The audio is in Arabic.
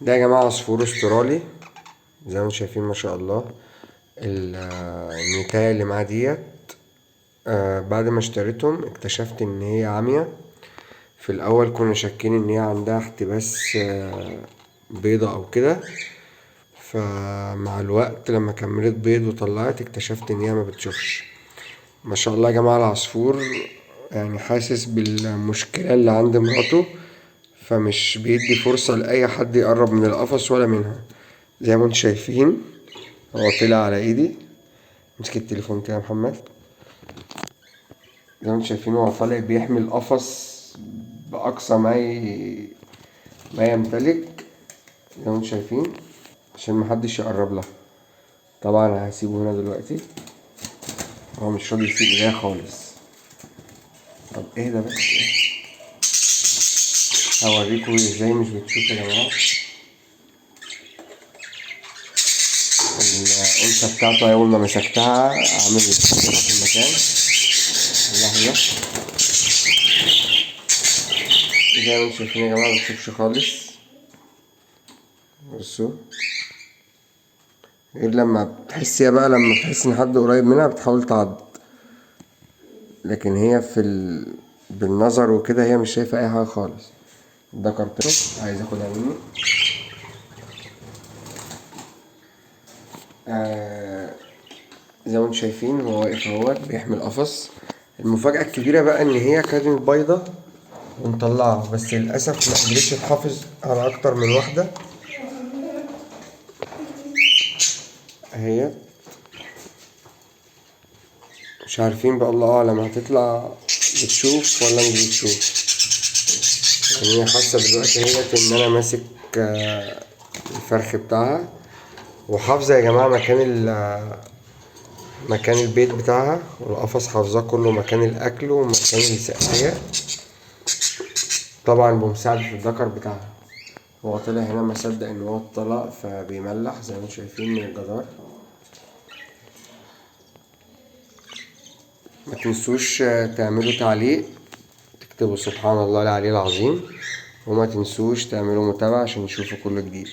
ده يا جماعة عصفور استرالي زي ما انتم شايفين ما شاء الله. النتاية اللي معاه ديت بعد ما اشتريتهم اكتشفت ان هي عامية. في الاول كنا شاكين ان هي عندها احتباس بيضة او كده، فمع الوقت لما كملت بيض وطلعت اكتشفت ان هي ما بتشوفش. ما شاء الله يا جماعة العصفور يعني حاسس بالمشكلة اللي عند مراته، فمش بيدي فرصة لأي حد يقرب من القفص ولا منها. زي ما انتم شايفين هو طلع على ايدي. مسك التليفون كده يا محمد. زي ما انتم شايفين هو طالع بيحمي القفص بأقصى ما يمتلك. زي ما انتم شايفين عشان محدش يقرب لها. طبعا هسيبه هنا دلوقتي، هو مش راضي يسيب ايديا خالص. طب اهدى بس. هوريكم ازاي مش بتشوف يا جماعة. الأنثى بتاعته أول ما مسكتها عملت كده في المكان. لحظة. زي ما انتم شايفين يا جماعة مبتشوفش خالص. بصوا، غير لما بتحس هي بقى لما بتحس ان حد قريب منها بتحاول تعض، لكن هي بالنظر وكده هي مش شايفة اي حاجة خالص. ده كارتون عايز اخدها مني. زي ما انتم شايفين هو واقف اهوت بيحمي القفص. المفاجأة الكبيرة بقى ان هي كانت بيضة ونطلعها، بس للأسف ما قدرتش تحافظ على أكتر من واحدة اهي. مش عارفين بقى، الله أعلم هتطلع بتشوف ولا مش بتشوف. يعني هي حاسة دلوقتي اهيت إن أنا ماسك الفرخ بتاعها، وحافظة يا جماعة مكان البيت بتاعها، والقفص حافظاه كله، مكان الأكل ومكان السقاية، طبعا بمساعدة الذكر بتاعها. هو طلع هنا ما صدق ان هو اتطلق فبيملح زي ما انتم شايفين من الجدار. ما تنسوش تعملوا تعليق، تكتبوا سبحان الله العلي العظيم، وما تنسوش تعملوا متابعة عشان تشوفوا كل جديد.